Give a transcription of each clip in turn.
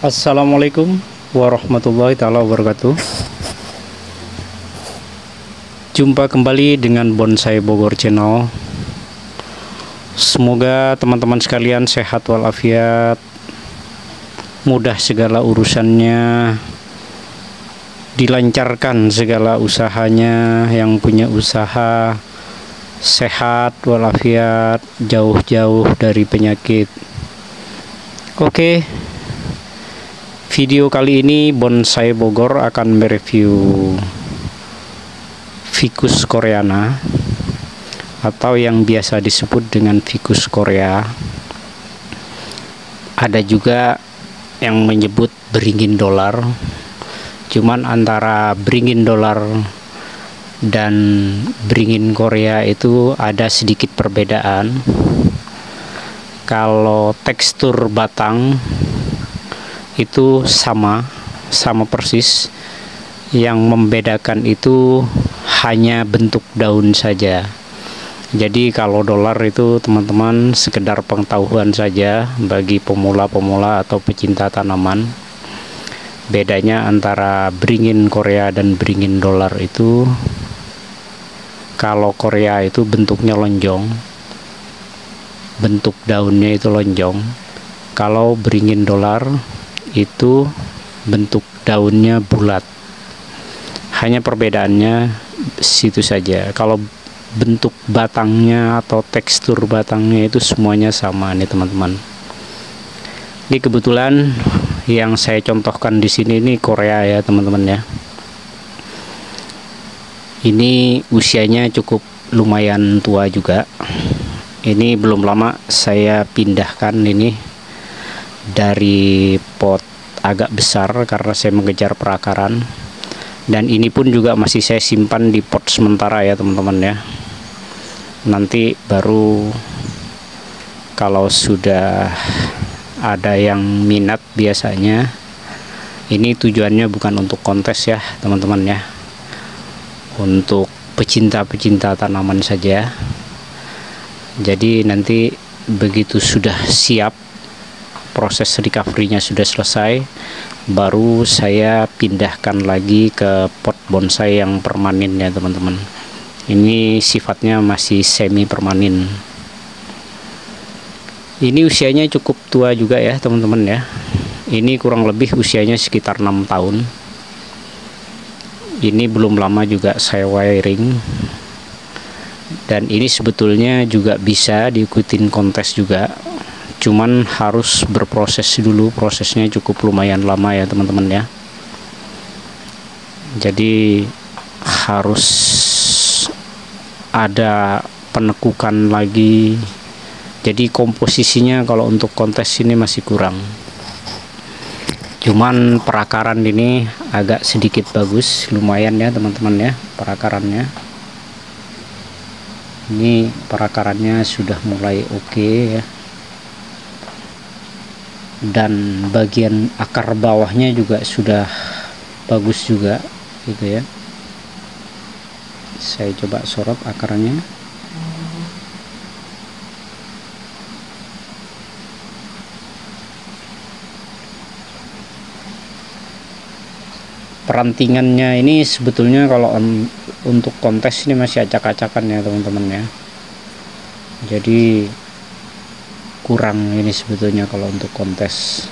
Assalamualaikum warahmatullahi taala wabarakatuh. Jumpa kembali dengan Bonsai Bogor Channel. Semoga teman-teman sekalian sehat walafiat, mudah segala urusannya, dilancarkan segala usahanya. Yang punya usaha sehat walafiat, jauh-jauh dari penyakit. Oke, video kali ini Bonsai Bogor akan mereview Ficus Koreana atau yang biasa disebut dengan Ficus Korea. Ada juga yang menyebut beringin dolar. Cuman antara beringin dolar dan beringin Korea itu ada sedikit perbedaan. Kalau tekstur batang itu sama persis. Yang membedakan itu hanya bentuk daun saja. Jadi kalau dolar itu teman-teman sekedar pengetahuan saja bagi pemula-pemula atau pecinta tanaman. Bedanya antara beringin Korea dan beringin dolar itu, kalau Korea itu bentuknya lonjong, bentuk daunnya itu lonjong. Kalau beringin dolar itu bentuk daunnya bulat. Hanya perbedaannya situ saja. Kalau bentuk batangnya atau tekstur batangnya itu semuanya sama nih teman-teman. Ini kebetulan yang saya contohkan di sini ini Korea ya teman-teman ya. Ini usianya cukup lumayan tua juga. Ini belum lama saya pindahkan ini dari pot agak besar karena saya mengejar perakaran. Dan ini pun juga masih saya simpan di pot sementara ya teman-teman ya. Nanti baru kalau sudah ada yang minat, biasanya ini tujuannya bukan untuk kontes ya teman-teman ya, untuk pecinta-pecinta tanaman saja. Jadi nanti begitu sudah siap, proses recovery-nya sudah selesai, baru saya pindahkan lagi ke pot bonsai yang permanen ya teman-teman. Ini sifatnya masih semi permanen. Ini usianya cukup tua juga ya teman-teman ya. Ini kurang lebih usianya sekitar 6 tahun. Ini belum lama juga saya wiring. Dan ini sebetulnya juga bisa diikutin kontes juga. Cuman harus berproses dulu, prosesnya cukup lumayan lama ya teman-teman ya. Jadi harus ada penekukan lagi. Jadi komposisinya kalau untuk kontes ini masih kurang. Cuman perakaran ini agak sedikit bagus, lumayan ya teman-teman ya perakarannya. Ini perakarannya sudah mulai oke ya. Dan bagian akar bawahnya juga sudah bagus juga gitu ya. Saya coba sorot akarnya. Perantingannya ini sebetulnya kalau untuk kontes ini masih acak-acakan ya teman-teman ya. Jadi kurang ini sebetulnya kalau untuk kontes.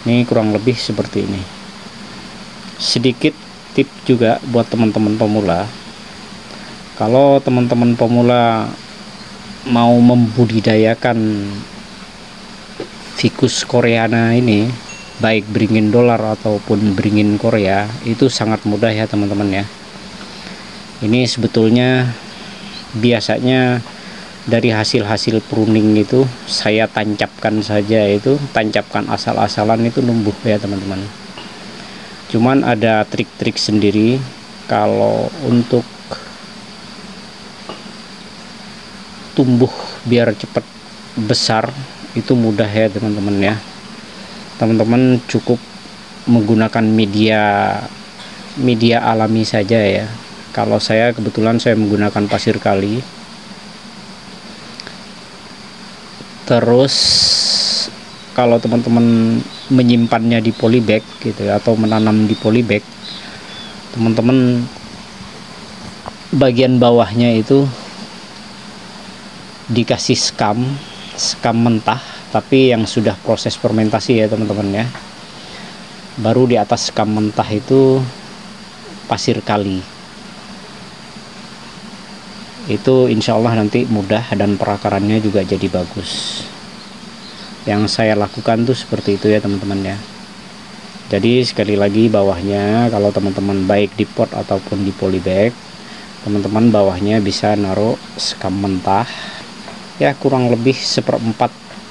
Ini kurang lebih seperti ini. Sedikit tip juga buat teman-teman pemula. Kalau teman-teman pemula mau membudidayakan Ficus Koreana ini, baik beringin dolar ataupun beringin Korea, itu sangat mudah ya teman-teman ya. Ini sebetulnya biasanya dari hasil-hasil pruning itu saya tancapkan saja, itu tancapkan asal-asalan itu numbuh ya teman-teman. Cuman ada trik-trik sendiri kalau untuk tumbuh biar cepat besar, itu mudah ya teman-teman ya. Teman-teman cukup menggunakan media media alami saja ya. Kalau saya kebetulan saya menggunakan pasir kali. Terus kalau teman-teman menyimpannya di polybag gitu ya, atau menanam di polybag, teman-teman bagian bawahnya itu dikasih skam mentah, tapi yang sudah proses fermentasi ya teman-teman ya. Baru di atas skam mentah itu pasir kali. Itu insya Allah nanti mudah dan perakarannya juga jadi bagus. Yang saya lakukan tuh seperti itu ya teman-teman ya. Jadi sekali lagi bawahnya, kalau teman-teman baik di pot ataupun di polybag, teman-teman bawahnya bisa naruh skam mentah ya, kurang lebih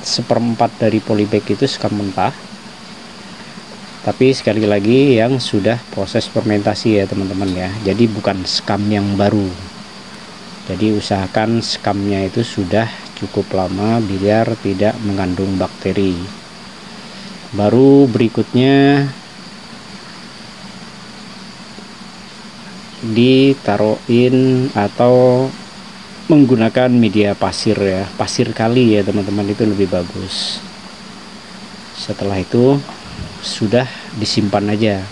seperempat dari polybag itu skam mentah, tapi sekali lagi yang sudah proses fermentasi ya teman-teman ya. Jadi bukan skam yang baru. Jadi usahakan skamnya itu sudah cukup lama biar tidak mengandung bakteri. Baru berikutnya ditaruhin atau menggunakan media pasir ya, pasir kali ya teman-teman, itu lebih bagus. Setelah itu sudah disimpan aja,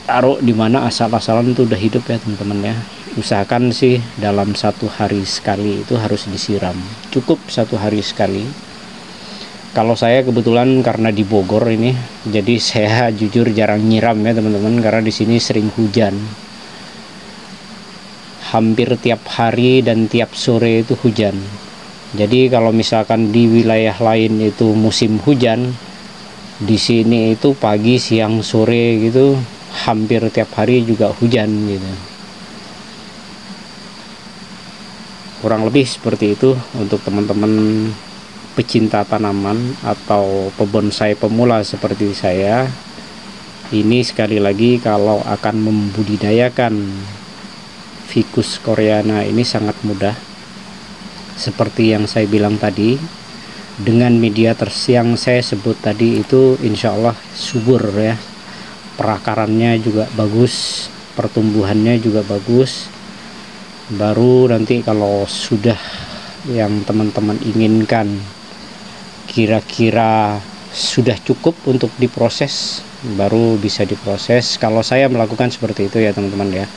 taruh di mana asal-asalan itu udah hidup ya teman-teman ya. Usahakan sih dalam 1 hari sekali itu harus disiram, cukup 1 hari sekali. Kalau saya kebetulan karena di Bogor ini, jadi saya jujur jarang nyiram ya teman-teman, karena di sini sering hujan. Hampir tiap hari dan tiap sore itu hujan. Jadi kalau misalkan di wilayah lain itu musim hujan, di sini itu pagi, siang, sore gitu hampir tiap hari juga hujan gitu. Kurang lebih seperti itu untuk teman-teman pecinta tanaman atau pebonsai pemula seperti saya. Ini sekali lagi kalau akan membudidayakan Ficus coreana ini sangat mudah. Seperti yang saya bilang tadi, dengan media yang saya sebut tadi itu insya Allah subur ya. Perakarannya juga bagus, pertumbuhannya juga bagus. Baru nanti kalau sudah yang teman-teman inginkan, kira-kira sudah cukup untuk diproses, baru bisa diproses. Kalau saya melakukan seperti itu ya teman-teman ya.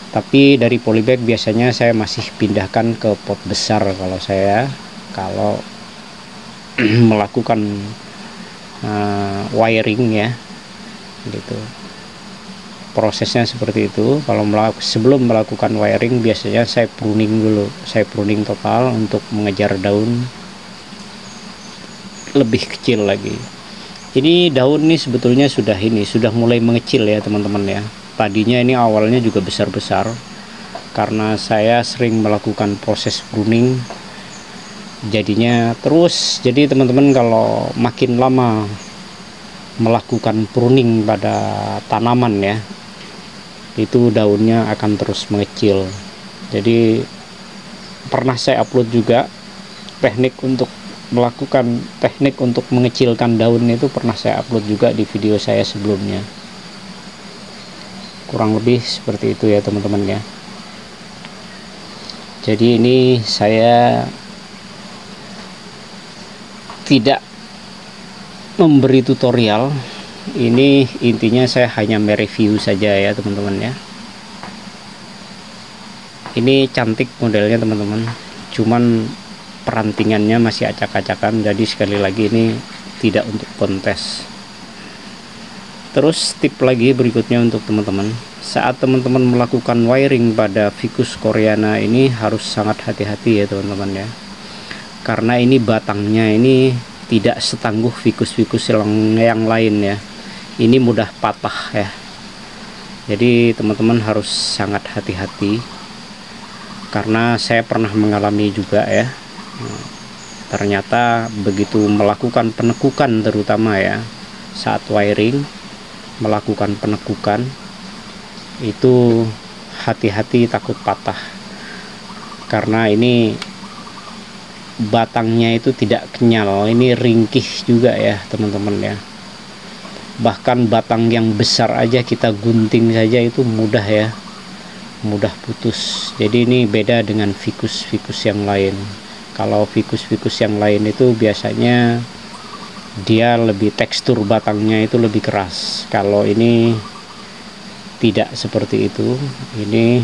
Tapi dari polybag biasanya saya masih pindahkan ke pot besar kalau saya melakukan wiring ya gitu. Prosesnya seperti itu. Kalau sebelum melakukan wiring biasanya saya pruning dulu, saya pruning total untuk mengejar daun lebih kecil lagi. Ini daun nih sebetulnya sudah mulai mengecil ya teman-teman ya. Tadinya ini awalnya juga besar-besar, karena saya sering melakukan proses pruning jadinya terus. Jadi teman-teman kalau makin lama melakukan pruning pada tanaman ya, itu daunnya akan terus mengecil. Jadi pernah saya upload juga teknik untuk mengecilkan daun, itu pernah saya upload juga di video saya sebelumnya. Kurang lebih seperti itu ya teman-teman ya. Jadi ini saya tidak memberi tutorial, ini intinya saya hanya mereview saja ya teman-teman ya. Ini cantik modelnya teman-teman, cuman perantingannya masih acak-acakan, jadi sekali lagi ini tidak untuk kontes. Terus tip lagi berikutnya untuk teman-teman, saat teman-teman melakukan wiring pada Ficus coreana ini harus sangat hati-hati ya teman-teman ya, karena ini batangnya ini tidak setangguh Ficus yang lain ya. Ini mudah patah ya. Jadi teman-teman harus sangat hati-hati, karena saya pernah mengalami juga ya. Ternyata begitu melakukan penekukan, terutama ya saat wiring melakukan penekukan, itu hati-hati takut patah, karena ini batangnya itu tidak kenyal, ini ringkih juga ya teman-teman ya. Bahkan batang yang besar aja kita gunting saja itu mudah ya, mudah putus. Jadi ini beda dengan ficus yang lain. Kalau ficus yang lain itu biasanya dia lebih, tekstur batangnya itu lebih keras. Kalau ini tidak seperti itu, ini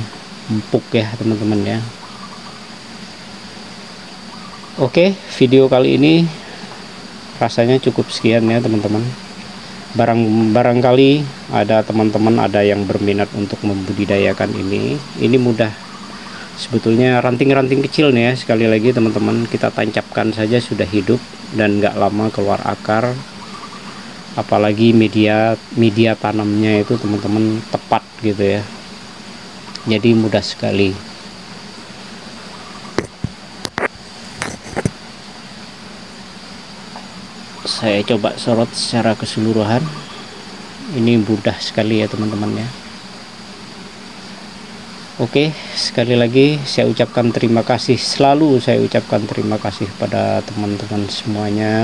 empuk ya teman-teman ya. Oke, video kali ini rasanya cukup sekian ya teman-teman. Barangkali ada teman-teman ada yang berminat untuk membudidayakan ini mudah sebetulnya, ranting-ranting kecil nih ya. Sekali lagi teman-teman, kita tancapkan saja sudah hidup dan nggak lama keluar akar. Apalagi media tanamnya itu teman-teman tepat gitu ya, jadi mudah sekali. Saya coba sorot secara keseluruhan, ini mudah sekali ya teman-teman ya. Oke, sekali lagi saya ucapkan terima kasih, selalu saya ucapkan terima kasih pada teman-teman semuanya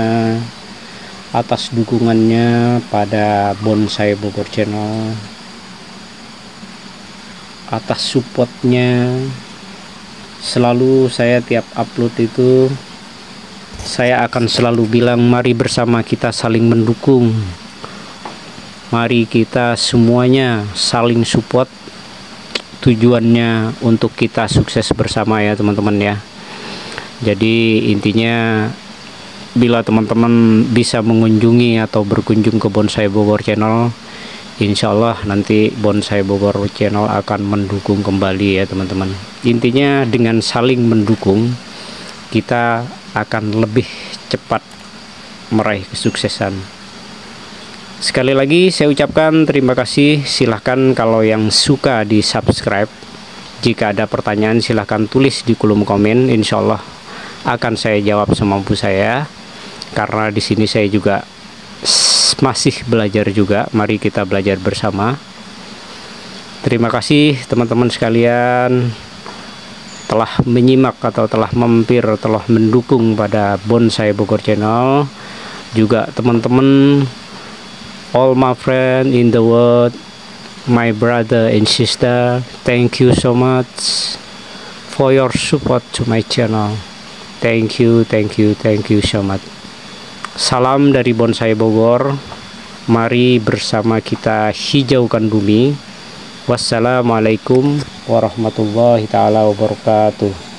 atas dukungannya pada Bonsai Bogor Channel, atas supportnya. Selalu saya tiap upload itu saya akan selalu bilang, mari bersama kita saling mendukung, mari kita semuanya saling support, tujuannya untuk kita sukses bersama ya teman-teman ya. Jadi intinya, bila teman-teman bisa mengunjungi atau berkunjung ke Bonsai Bogor Channel, insya Allah nanti Bonsai Bogor Channel akan mendukung kembali ya teman-teman. Intinya dengan saling mendukung, kita akan lebih cepat meraih kesuksesan. Sekali lagi saya ucapkan terima kasih. Silahkan kalau yang suka di subscribe. Jika ada pertanyaan silahkan tulis di kolom komen, insya Allah akan saya jawab semampu saya. Karena di sini saya juga masih belajar juga, mari kita belajar bersama. Terima kasih teman-teman sekalian telah menyimak atau telah mampir, telah mendukung pada Bonsai Bogor Channel. Juga teman-teman, all my friend in the world, my brother and sister, thank you so much for your support to my channel. Thank you so much. Salam dari Bonsai Bogor. Mari bersama kita hijaukan bumi. Wassalamualaikum warahmatullahi taala wabarakatuh.